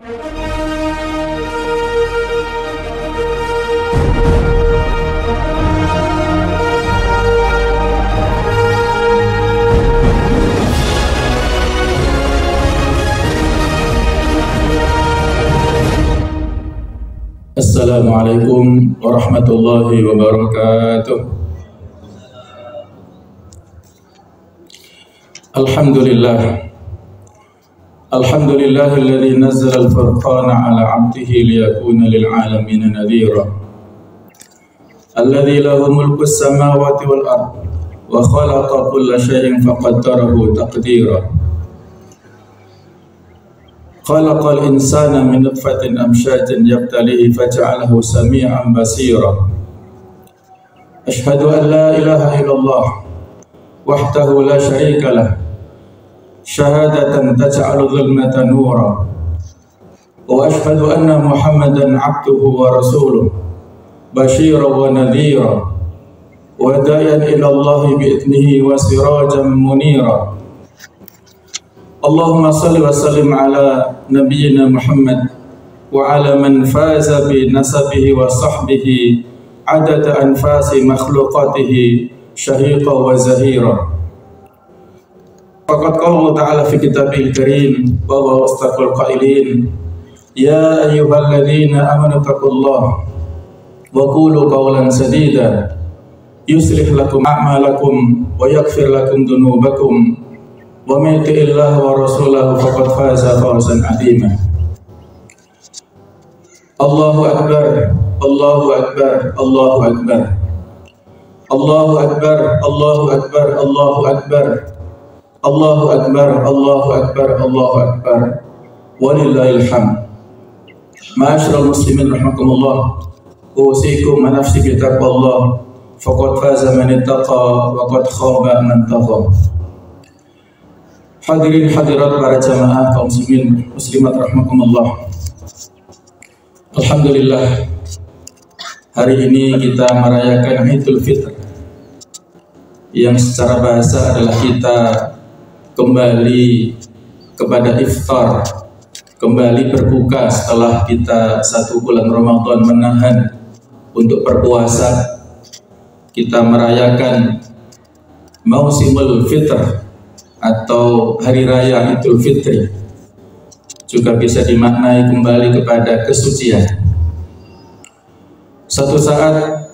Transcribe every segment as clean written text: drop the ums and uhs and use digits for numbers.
Assalamualaikum warahmatullahi wabarakatuh. Alhamdulillahilladzi nazzala al-furqana 'ala 'abdihi liyakuna lil 'alamin nadhira. Alladzi lahu mulku as-samawati wal ard wa khalaqa kulla shay'in faqaddarahu taqdira. Khalaqal insana min nutfatin amsyajin yabtalihi faja'alahu sami'an basira. Ashhadu an la ilaha illallah wahdahu la syarika lah, syahadatan taj'alu dhulmata nura. Wa ashhadu anna Muhammadan 'abduhu wa rasuluh, basyiran wa nadhira, wa da'iyan ila Allah bi'idnihi wa sirajan munira. Allahumma salli wa sallim ala nabiyyina Muhammad wa ala man faza bi nasabihi wa sahbihi adada anfasi makhluqatihi syahiqa wa zahira. Faqad qala Allah ta'ala fi kitabil karim wa huwa astaqul qailin, ya ayyuhalladzina amanu taqullaha wa qulu qawlan sadida yuslih lakum a'malakum wa yaghfir lakum dhunubakum wa may yuti'illaha wa rasulahu faqad faza fawzan 'azima. Allahu akbar, Allahu akbar, Allahu akbar. Allahu akbar, Allahu akbar, Allahu akbar. Allahu akbar, Allahu akbar, Allahu akbar. Walillahil hamd. Ma'asyiral muslimin rahimakumullah. Usikum wa nafsi bi taqwallah. Faqad faza man ittaqa wa qad khaba man tagha. Hadirin hadirat para jamaah kaum muslimin muslimat rahimakumullah. Alhamdulillah, hari ini kita merayakan Idul Fitr, yang secara bahasa adalah kita kembali kepada iftar, kembali berbuka setelah kita 1 bulan Ramadan menahan untuk berpuasa. Kita merayakan Mausimul Fitr atau Hari Raya Idul Fitri, juga bisa dimaknai kembali kepada kesucian. Satu saat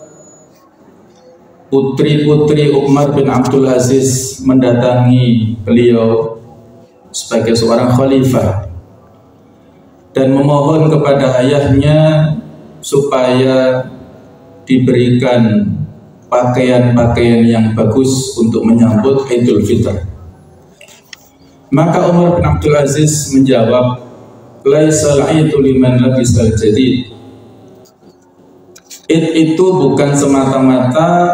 putri-putri Umar bin Abdul Aziz mendatangi beliau sebagai seorang khalifah dan memohon kepada ayahnya supaya diberikan pakaian-pakaian yang bagus untuk menyambut Idul Fitr. Maka Umar bin Abdul Aziz menjawab, laisal idu liman labisal jadid. Id itu bukan semata-mata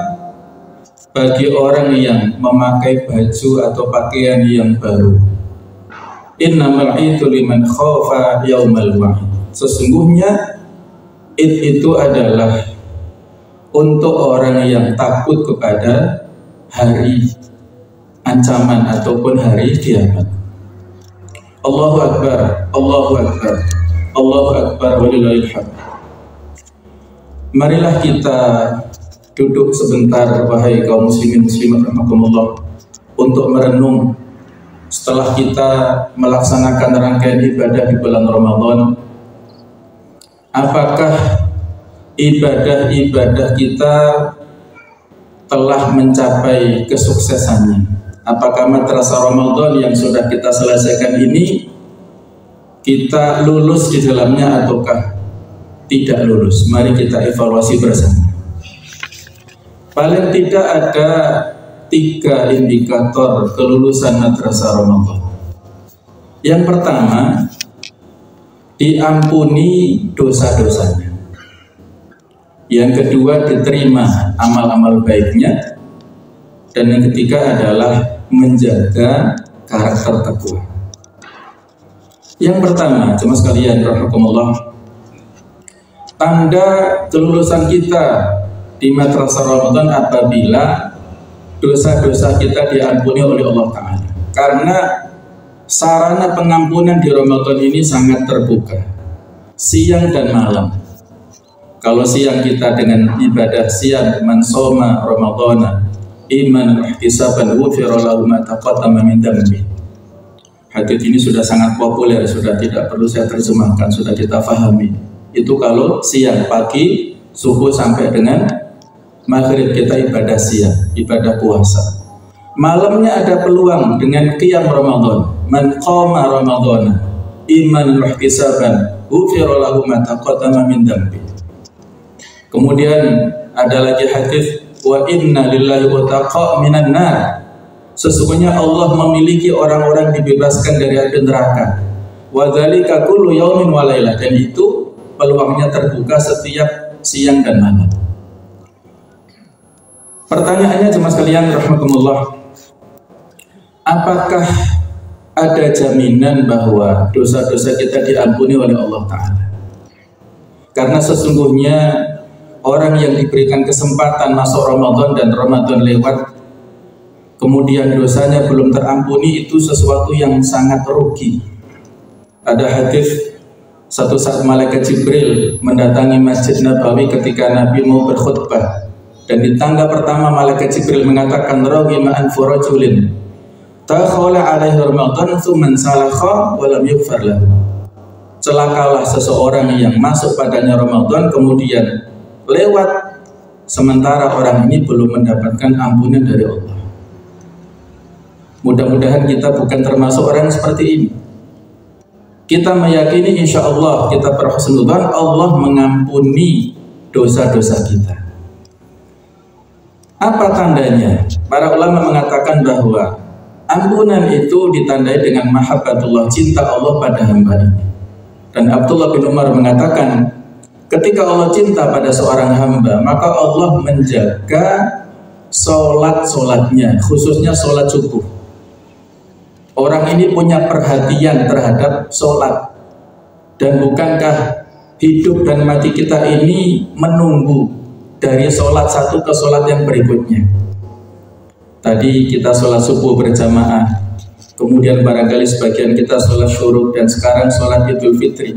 bagi orang yang memakai baju atau pakaian yang baru. Innamal idu liman khafa yaumal wa'id. Sesungguhnya Id itu adalah untuk orang yang takut kepada hari ancaman ataupun hari kiamat. Allahu akbar, Allahu akbar, Allahu akbar, walillahil hamd. Marilah kita duduk sebentar, wahai kaum muslimin muslimat rahimakumullah, untuk merenung setelah kita melaksanakan rangkaian ibadah di bulan Ramadan. Apakah ibadah-ibadah kita telah mencapai kesuksesannya? Apakah madrasah Ramadan yang sudah kita selesaikan ini kita lulus di dalamnya ataukah tidak lulus? Mari kita evaluasi bersama. Paling tidak ada 3 indikator kelulusan madrasah Ramadan. Yang pertama, diampuni dosa-dosanya. Yang kedua, diterima amal-amal baiknya. Dan yang ketiga adalah menjaga karakter takwa. Yang pertama, jemaah sekalian rahimakumullah, tanda kelulusan kita di madrasah Ramadan apabila dosa-dosa kita diampuni oleh Allah Ta'ala. Karena sarana pengampunan di Ramadan ini sangat terbuka, siang dan malam. Kalau siang kita dengan ibadah siang, man shoma ramadhana iman ihtisaban ghufira lahu ma taqaddama min dhanbi. Hadis ini sudah sangat populer, sudah tidak perlu saya terjemahkan, sudah kita pahami. Itu kalau siang, pagi, subuh sampai dengan maghrib kita ibadah siang, ibadah puasa. Malamnya ada peluang dengan qiyam Ramadan. Man qama ramadhana iman ihtisaban ghufira lahu ma taqaddama min dhanbi. Kemudian ada lagi hadis wa inna lillahi utaqa minan nar. Sesungguhnya Allah memiliki orang-orang dibebaskan dari api neraka. Wa dzalika kullu yaumin wa lailah, dan itu peluangnya terbuka setiap siang dan malam. Pertanyaannya jemaah sekalian rahimakumullah, apakah ada jaminan bahwa dosa-dosa kita diampuni oleh Allah Ta'ala? Karena sesungguhnya orang yang diberikan kesempatan masuk Ramadan dan Ramadan lewat, kemudian dosanya belum terampuni, itu sesuatu yang sangat rugi. Ada hadis satu saat malaikat Jibril mendatangi Masjid Nabawi ketika Nabi mau berkhutbah, dan di tangga pertama malaikat Jibril mengatakan raghima anfu rajulin takhala alaihi Ramadan tsumma salakha wa lam yughfar lahu. Celakalah seseorang yang masuk padanya Ramadan kemudian lewat, sementara orang ini belum mendapatkan ampunan dari Allah. Mudah-mudahan kita bukan termasuk orang seperti ini. Kita meyakini insya Allah kita berhusnudzon, Allah mengampuni dosa-dosa kita. Apa tandanya? Para ulama mengatakan bahwa ampunan itu ditandai dengan mahabbatullah, cinta Allah pada hamba ini. Dan Abdullah bin Umar mengatakan, ketika Allah cinta pada seorang hamba, maka Allah menjaga solat-solatnya, khususnya solat subuh. Orang ini punya perhatian terhadap solat. Dan bukankah hidup dan mati kita ini menunggu dari solat satu ke solat yang berikutnya? Tadi kita solat subuh berjamaah, kemudian barangkali sebagian kita solat syuruk, dan sekarang solat Idul Fitri.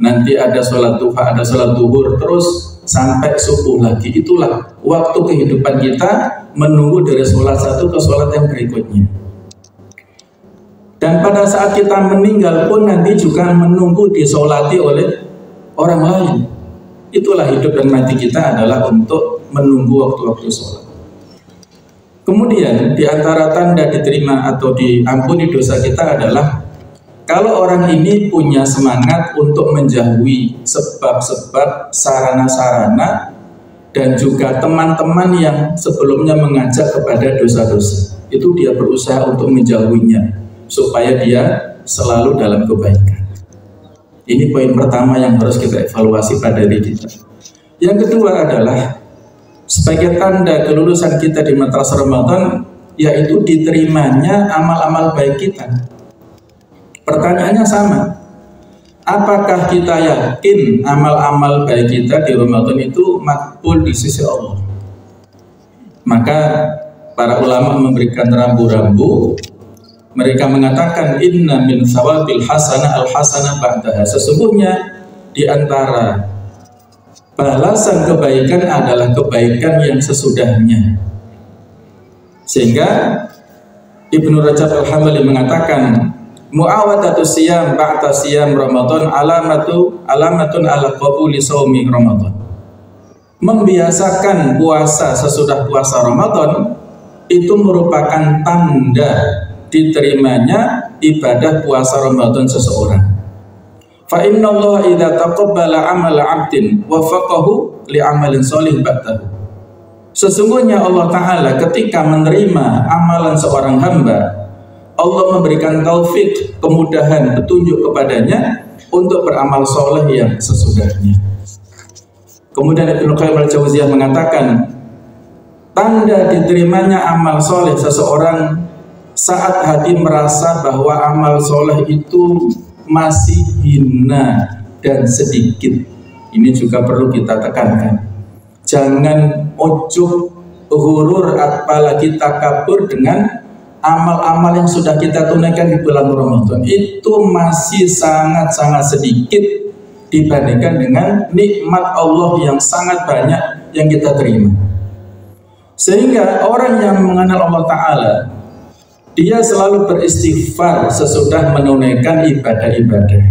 Nanti ada sholat duha, ada sholat duhur, terus sampai subuh lagi. Itulah waktu kehidupan kita, menunggu dari sholat satu ke sholat yang berikutnya. Dan pada saat kita meninggal pun nanti juga menunggu disolati oleh orang lain. Itulah hidup dan mati kita, adalah untuk menunggu waktu-waktu sholat. Kemudian di antara tanda diterima atau diampuni dosa kita adalah kalau orang ini punya semangat untuk menjauhi sebab-sebab, sarana-sarana, dan juga teman-teman yang sebelumnya mengajak kepada dosa-dosa, itu dia berusaha untuk menjauhinya supaya dia selalu dalam kebaikan. Ini poin pertama yang harus kita evaluasi pada diri kita. Yang kedua adalah sebagai tanda kelulusan kita di madrasah Ramadan, yaitu diterimanya amal-amal baik kita. Pertanyaannya sama, apakah kita yakin amal-amal baik kita di Ramadan itu makbul di sisi Allah? Maka para ulama memberikan rambu-rambu. Mereka mengatakan inna min thawabil hasanah al-hasanah ba'daha. Sesungguhnya di antara balasan kebaikan adalah kebaikan yang sesudahnya. Sehingga Ibnu Rajab Al-Hambali mengatakan mu'awadatu siyam ba'da siyam Ramadan alamatun ala qabuli shaumi Ramadan. Membiasakan puasa sesudah puasa Ramadan itu merupakan tanda diterimanya ibadah puasa Ramadan seseorang. Fa inna Allah idza taqabbala amala 'abdin wafaqahu li 'amalin shalih ba'dahu. Sesungguhnya Allah Ta'ala ketika menerima amalan seorang hamba, Allah memberikan taufik, kemudahan, petunjuk kepadanya untuk beramal soleh yang sesudahnya. Kemudian Ibnu Qayyim Al-Jauziyah mengatakan, tanda diterimanya amal soleh seseorang saat hati merasa bahwa amal soleh itu masih hina dan sedikit. Ini juga perlu kita tekankan. Jangan ujub, hurur, apalagi takabur dengan amal-amal yang sudah kita tunaikan di bulan Ramadan itu masih sangat-sangat sedikit dibandingkan dengan nikmat Allah yang sangat banyak yang kita terima. Sehingga orang yang mengenal Allah Ta'ala, dia selalu beristighfar sesudah menunaikan ibadah-ibadah.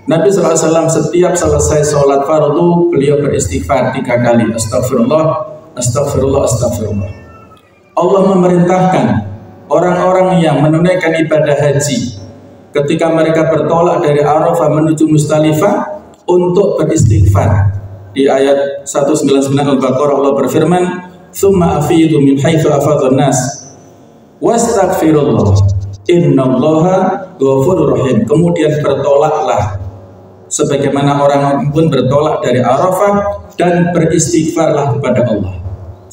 Nabi SAW setiap selesai sholat fardu, beliau beristighfar 3 kali. Astagfirullah, astagfirullah, astagfirullah. Allah memerintahkan orang-orang yang menunaikan ibadah haji ketika mereka bertolak dari Arafah menuju Musdalifah untuk beristighfar. Di ayat 199 Al-Baqarah Allah berfirman, "Tsumma afidu min haitsu afadhan nas wastaghfirullah innallaha ghafurur rahim." Kemudian bertolaklah sebagaimana orang pun bertolak dari Arafah dan beristighfarlah kepada Allah.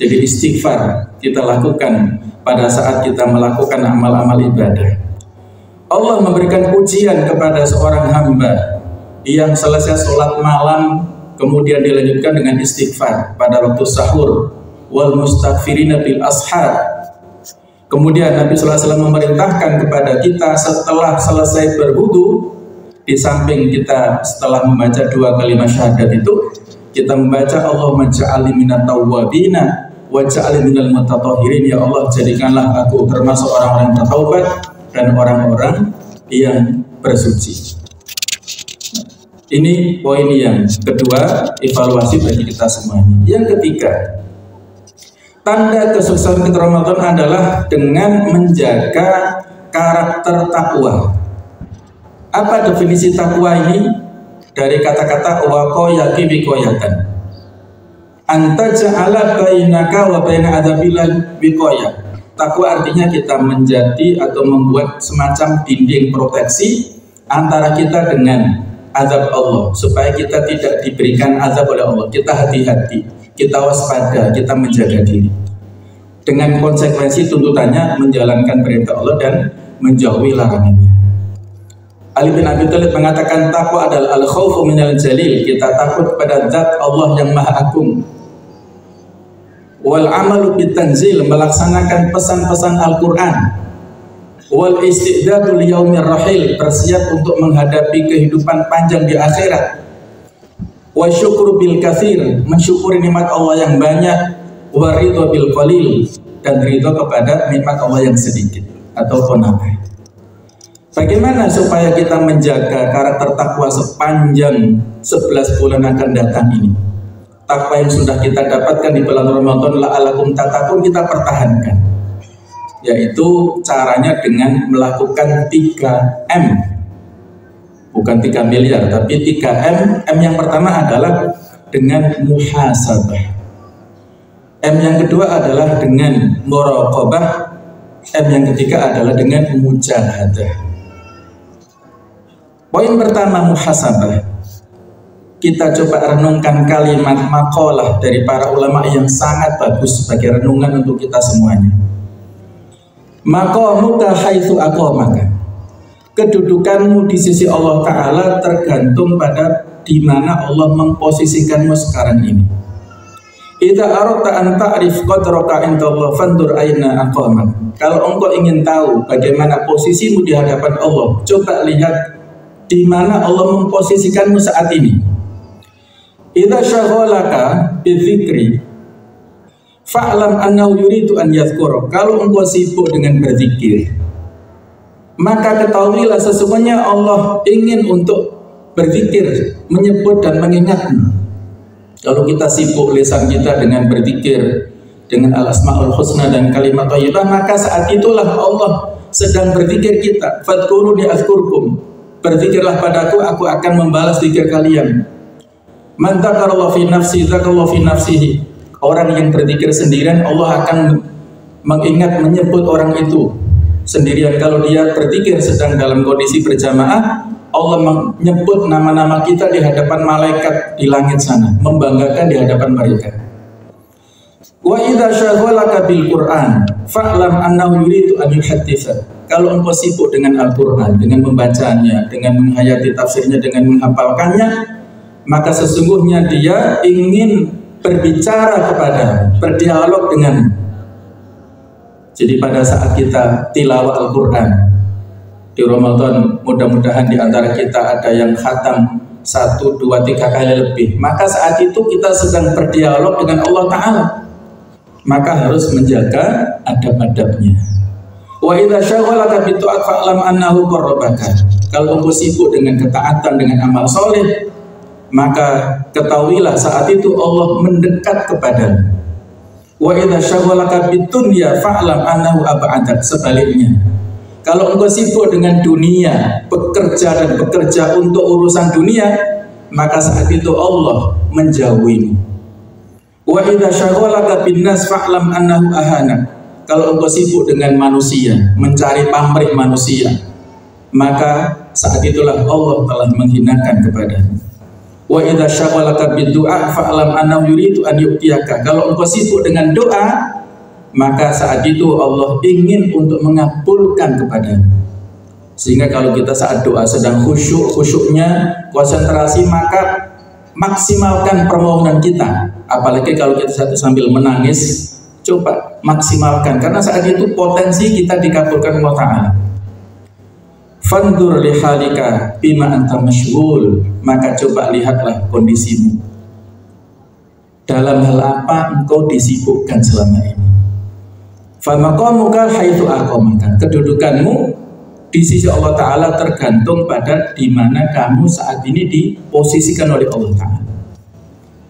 Jadi istighfar kita lakukan pada saat kita melakukan amal-amal ibadah. Allah memberikan pujian kepada seorang hamba yang selesai sholat malam kemudian dilanjutkan dengan istighfar pada waktu sahur, wal mustaghfirina bil ashar. Kemudian Nabi SAW memerintahkan kepada kita setelah selesai berwudu, di samping kita setelah membaca 2 kalimat syahadat itu, kita membaca Allahumma ja'alni minat tawwabina wa ja'alni minal mutatahhirin. Ya Allah, jadikanlah aku termasuk orang-orang bertaubat dan orang-orang yang bersuci. Ini poin yang kedua, evaluasi bagi kita semuanya. Yang ketiga, tanda kesuksesan Ramadan adalah dengan menjaga karakter takwa. Apa definisi takwa ini? Dari kata-kata waqayati biqayatan. Anta ja'ala bainaka wa baina adzabillahi biqayah. Takwa artinya kita menjadi atau membuat semacam dinding proteksi antara kita dengan azab Allah, supaya kita tidak diberikan azab oleh Allah. Kita hati-hati, kita waspada, kita menjaga diri. Dengan konsekuensi tuntutannya menjalankan perintah Allah dan menjauhi larangannya. Ali bin Abi Thalib mengatakan takwa adalah al-khaufu minal jalil, kita takut kepada zat Allah yang maha agung. Wal amalu bitanzil, melaksanakan pesan-pesan Al-Quran. Wal istidadu liyaumir rahil, bersiap untuk menghadapi kehidupan panjang di akhirat. Wa syukru bil katsir, mensyukuri nikmat Allah yang banyak. Wa ridha bil qalil, dan ridha kepada nikmat Allah yang sedikit atau qanaah. Bagaimana supaya kita menjaga karakter takwa sepanjang 11 bulan akan datang ini? Takwa yang sudah kita dapatkan di bulan Ramadan, la'alakum tattaqun, kita pertahankan. Yaitu caranya dengan melakukan 3M. Bukan 3 miliar, tapi 3M. M yang pertama adalah dengan muhasabah. M yang kedua adalah dengan muraqabah. M yang ketiga adalah dengan mujahadah. Poin pertama, muhasabah. Kita coba renungkan kalimat maqalah dari para ulama yang sangat bagus sebagai renungan untuk kita semuanya. Maqamuka haitsu aqamaka. Kedudukanmu di sisi Allah Ta'ala tergantung pada di mana Allah memposisikanmu sekarang ini. Idza aradta an ta'rif qadraka indallah fandur aina aqamak. Kalau engkau ingin tahu bagaimana posisimu di hadapan Allah, coba lihat di mana Allah memposisikanmu saat ini. Idza syaghalaka bidzikri fa'lam annahu yuridu an yadhkura. Kalau engkau sibuk dengan berzikir, maka ketahuilah sesungguhnya Allah ingin untuk berzikir, menyebut dan mengingatmu. Kalau kita sibuk lisan kita dengan berzikir dengan al-asmaul husna dan kalimat thayyibah, maka saat itulah Allah sedang berzikir kita. Fadhkuruni azkurkum. Berzikirlah padaku, aku akan membalas zikir kalian. Man dzakarallahu fi nafsi dzakarallahu fi nafsihi. Orang yang berzikir sendirian, Allah akan mengingat, menyebut orang itu sendirian. Kalau dia berzikir sedang dalam kondisi berjamaah, Allah menyebut nama-nama kita di hadapan malaikat di langit sana, membanggakan di hadapan mereka. Wa idza syaghalaka bil Qur'an fa'lam annahu yuridu an yuhadditsa. Kalau engkau sibuk dengan Al-Qur'an, dengan membacanya, dengan menghayati tafsirnya, dengan menghafalkannya, maka sesungguhnya dia ingin berbicara kepada, berdialog dengan. Jadi pada saat kita tilawah Al-Quran di Ramadan, mudah-mudahan di antara kita ada yang khatam 1, 2, 3 kali lebih, maka saat itu kita sedang berdialog dengan Allah Ta'ala, maka harus menjaga adab-adabnya. Wa idza syaghalaka bi ta'at fa'lam annahu qarrabaka. Kalau engkau sibuk dengan ketaatan, dengan amal soleh, maka ketahuilah saat itu Allah mendekat kepadamu. Wa idza syaghalaka bid dunya fa'lam annahu ab'adak. Sebaliknya, kalau engkau sibuk dengan dunia, bekerja dan bekerja untuk urusan dunia, maka saat itu Allah menjauhimu. Wa idza syaghalaka bin nas fa'lam annahu ahanak. Kalau engkau sibuk dengan manusia, mencari pamrih manusia, maka saat itulah Allah telah menghinakan kepadamu. Wa idza syaghalaka bid-du'a fa'lam annahu yuridu an yu'tiyaka. Kalau engkau sibuk dengan doa, maka saat itu Allah ingin untuk mengabulkan kepadamu. Sehingga kalau kita saat doa sedang khusyuknya, konsentrasi, maka maksimalkan permohonan kita. Apalagi kalau kita sambil menangis, coba maksimalkan, karena saat itu potensi kita dikabulkan Allah Ta'ala. Fandur lihalika bima anta masyghul. Maka coba lihatlah kondisimu, dalam hal apa engkau disibukkan selama ini. Famaqamuka haitsu aqamaka. Kedudukanmu di sisi Allah Ta'ala tergantung pada di mana kamu saat ini diposisikan oleh Allah Ta'ala.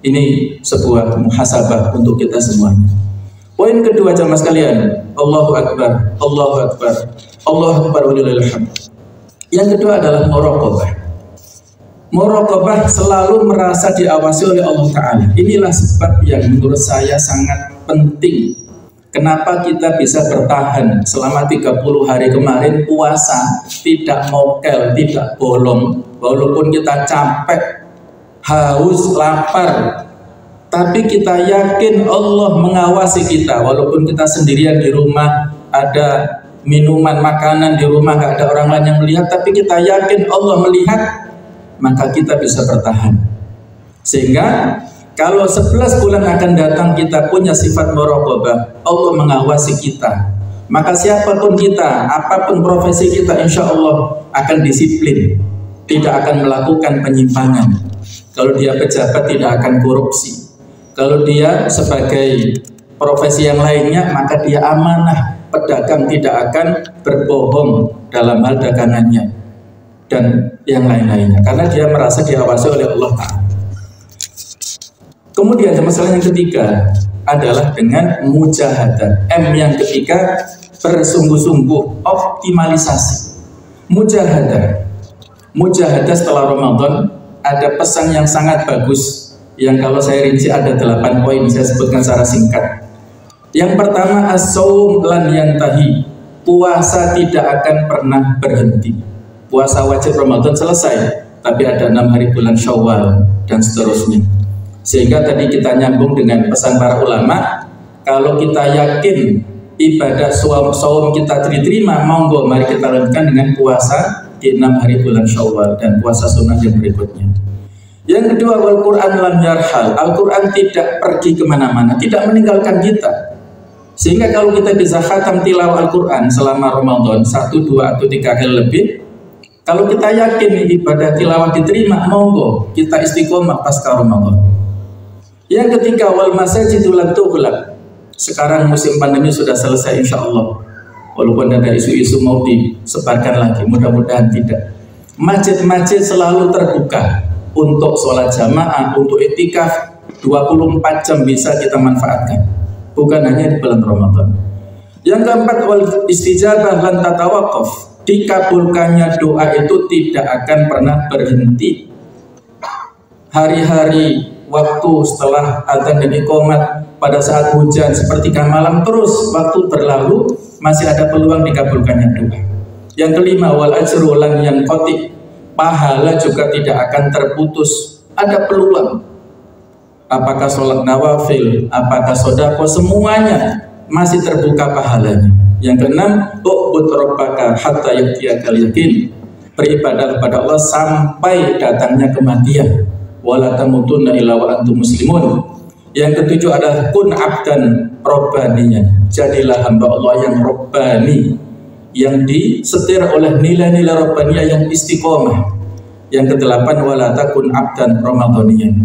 Ini sebuah muhasabah untuk kita semuanya. Poin kedua jamaah sekalian, Allahu Akbar, Allahu Akbar, Allahu Akbar walillahil hamd. Yang kedua adalah muraqabah. Muraqabah selalu merasa diawasi oleh Allah Ta'ala. Inilah sebab yang menurut saya sangat penting. Kenapa kita bisa bertahan selama 30 hari kemarin puasa, tidak mokel, tidak bolong, walaupun kita capek, haus, lapar, tapi kita yakin Allah mengawasi kita. Walaupun kita sendirian di rumah, ada minuman, makanan di rumah, nggak ada orang lain yang melihat, tapi kita yakin Allah melihat, maka kita bisa bertahan. Sehingga kalau 11 bulan akan datang kita punya sifat muraqabah, Allah mengawasi kita, maka siapapun kita, apapun profesi kita, insya Allah akan disiplin, tidak akan melakukan penyimpangan. Kalau dia pejabat tidak akan korupsi. Kalau dia sebagai profesi yang lainnya, maka dia amanah. Pedagang tidak akan berbohong dalam hal dagangannya dan yang lain-lainnya, karena dia merasa diawasi oleh Allah Ta'ala. Kemudian masalah yang ketiga adalah dengan mujahadah. M yang ketiga, bersungguh-sungguh, optimalisasi. Mujahadah. Mujahadah setelah Ramadan ada pesan yang sangat bagus, yang kalau saya rinci ada 8 poin, saya sebutkan secara singkat. Yang pertama, as-shaum lan yantahi. Puasa tidak akan pernah berhenti. Puasa wajib Ramadan selesai, tapi ada 6 hari bulan Syawal dan seterusnya. Sehingga tadi kita nyambung dengan pesan para ulama, kalau kita yakin ibadah shaum kita diterima, monggo mari kita lanjutkan dengan puasa di 6 hari bulan Syawal dan puasa sunnah yang berikutnya. Yang kedua, Al-Quran lam yarhal. Al-Quran tidak pergi kemana-mana, tidak meninggalkan kita. Sehingga kalau kita bisa khatam tilawah Al-Quran selama Ramadan 1, 2, atau 3 kali lebih, kalau kita yakin ibadah tilawah diterima, monggo kita istiqomah pasca Ramadan. Yang ketiga, wal masajidul lan tughlaq. Sekarang musim pandemi sudah selesai insya Allah. Walaupun ada isu-isu mau disebarkan lagi, mudah-mudahan tidak. Masjid-masjid selalu terbuka untuk sholat jamaah, untuk iktikaf, 24 jam bisa kita manfaatkan, bukan hanya di bulan Ramadan. Yang keempat, wal istijabah lan tatawaqaf. Dikabulkannya doa itu tidak akan pernah berhenti. Hari-hari waktu setelah adzan dan iqamat, pada saat hujan sepertiga malam, terus waktu berlalu, masih ada peluang dikabulkannya doa. Yang kelima, wal ajru lan yanqati. Pahala juga tidak akan terputus, ada peluang. Apakah sholat nawafil, apakah sodako, semuanya masih terbuka pahalanya. Yang keenam, u'bud rabbaka hatta ya'tiyakal yaqin. Beribadah kepada Allah sampai datangnya kematian. Wala tamutunna illa wa antum muslimun. Yang ketujuh adalah kun abdan robbaniyan. Jadilah hamba Allah yang robbani, yang disetir oleh nilai-nilai robbaniyah yang istiqomah. Yang kedelapan, wala takun abdan ramadhaniyan.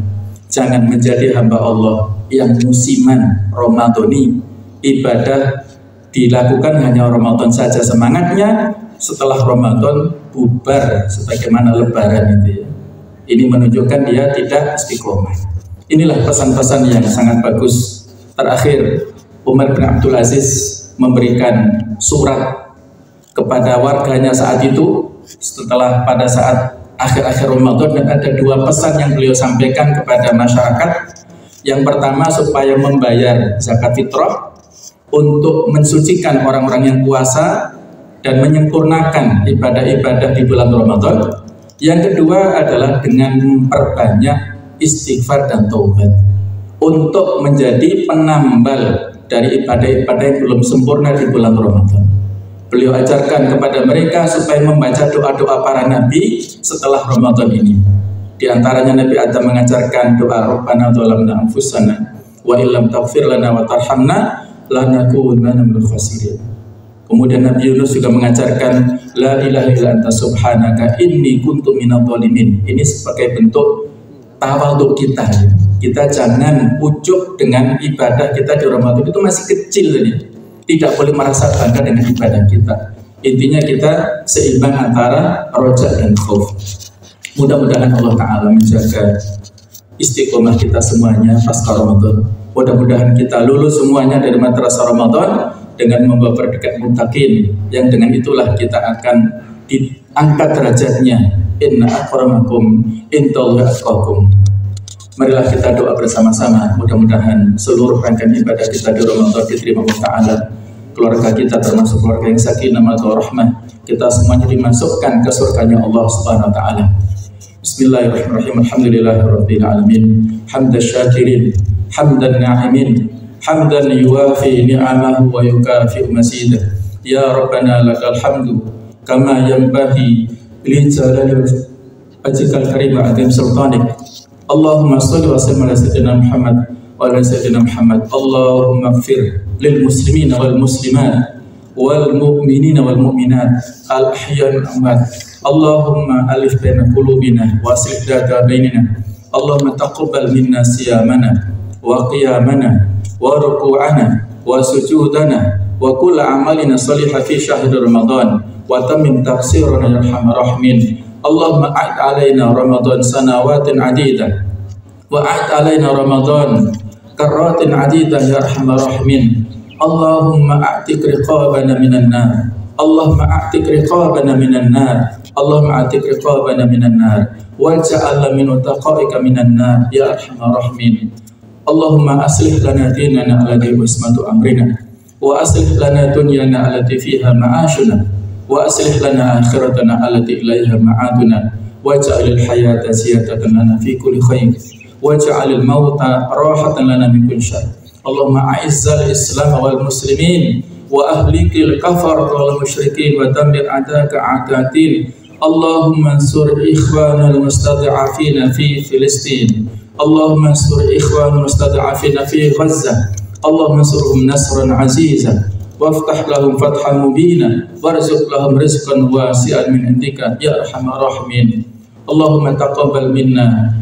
Jangan menjadi hamba Allah yang musiman ramadhani. Ibadah dilakukan hanya Ramadan saja semangatnya, setelah Ramadan bubar sebagaimana lebaran itu ya. Ini menunjukkan dia tidak istiqomah. Inilah pesan-pesan yang sangat bagus. Terakhir, Umar bin Abdul Aziz memberikan surat kepada warganya saat itu, setelah pada saat akhir-akhir Ramadan, dan ada dua pesan yang beliau sampaikan kepada masyarakat. Yang pertama, supaya membayar zakat fitrah untuk mensucikan orang-orang yang puasa dan menyempurnakan ibadah-ibadah di bulan Ramadan. Yang kedua adalah dengan memperbanyak istighfar dan taubat untuk menjadi penambal dari ibadah-ibadah yang belum sempurna di bulan Ramadan. Beliau ajarkan kepada mereka supaya membaca doa-doa para nabi setelah Ramadan ini. Di antaranya Nabi Adam mengajarkan doa Rabbana dzalamna anfusana wa illam taghfir lana wa tarhamna lanakunanna minal khasirin. Kemudian Nabi Yunus juga mengajarkan la ilaha illa anta subhanaka inni kuntu minadh dhalimin. Ini sebagai bentuk tawadhu kita. Kita jangan ujub dengan ibadah kita di Ramadan, itu masih kecil tadi. Tidak boleh merasa bangga dengan ibadah kita. Intinya kita seimbang antara roja dan khauf. Mudah-mudahan Allah Ta'ala menjaga istiqomah kita semuanya pasca Ramadan. Mudah-mudahan kita lulus semuanya dari madrasah Ramadan dengan membawa berdekat muttaqin, yang dengan itulah kita akan diangkat derajatnya. Inna akramakum indallahi atqakum. Marilah kita doa bersama-sama. Mudah-mudahan seluruh rangkaian ibadah kita di Ramadan diterima Allah Ta'ala. Keluarga kita termasuk keluarga yang sakinah mawaddah rahmah. Kita semuanya dimasukkan ke surganya Allah Subhanahu wa Ta'ala. Bismillahirrahmanirrahim. Alhamdulillahirabbil alamin. Hamdan syakirin, hamdan na'imin, hamdan yuwafi ni'amahu wa yukafi'u mazidah. Ya Rabbana lakal hamdu kama yanbaghi li jalali wajhikal karim wa 'azim sultanik. Allahumma shalli wa sallim ala sayyidina Muhammad wa ala sayyidina Muhammad. Allahumma ighfir lil muslimina wal muslimat wal mu'minina wal mu'minat al ahya wal amwat. Allahumma alif baina qulubina wa aslih dhata bainina. Allahumma taqabbal minna siyamana wa qiyamana wa ruku'ana wa sujudana wa kull amalina salihah fi syahr Ramadan wa tamim taqsirana ya arhamar rahimin. Allahumma a'id alaina Ramadan sanawatin adidah wa a'id alaina Ramadan karratin adidah ya arhamar rahimin. Allahumma a'tik riqabana minan nar. Allahumma a'tik riqabana minan nar. Allahumma a'tik riqabana minan nar waj'alna min utaqaika minan nar ya arhamar rahimin. Allahumma aslih lana dinana alladhi huwa ismatu amrina wa aslih lana dunyana allati fiha ma'ashuna wa aslih lana akhiratana allati ilaiha ma'aduna waj'alil hayata ziyadatan lana fi kulli khair waj'alil mauta rahatan lana min kulli syarr. Allahumma a'izzal islam wal muslimin wa ahlikil kafar wal musyrikin wa dammir a'daka a'datin. Allahumma ansur ikhwanal mustad'afina fi Filistin. Allahumma ansur ikhwanal mustad'afina fi Gaza. Allahumma ansurhum nasran aziza waftah lahum fathan mubina warzuq lahum rizqan wasi'an min indika ya arhamar rahimin. Allahumma taqabbal minna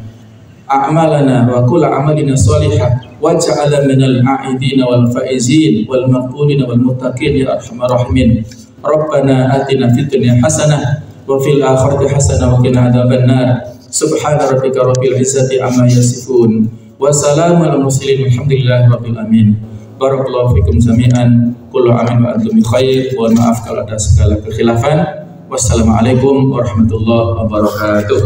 a'malana wa kull amalina salihah waj'alna minal a'idin wal faizin wal maqbulin wal muttaqin ya arhamar rahimin. Rabbana atina fid dunya hasanah wa fil akhirati hasanah wa qina adzabannar. Subhana rabbika rabbil izzati amma yasifun wa salamun alal mursalin walhamdulillahi rabbil alamin. Barakallahu fikum jami'an. Kullu amin wa antum bi khair. Mohon maaf kalau ada segala kekhilafan. Wassalamualaikum warahmatullahi wabarakatuh.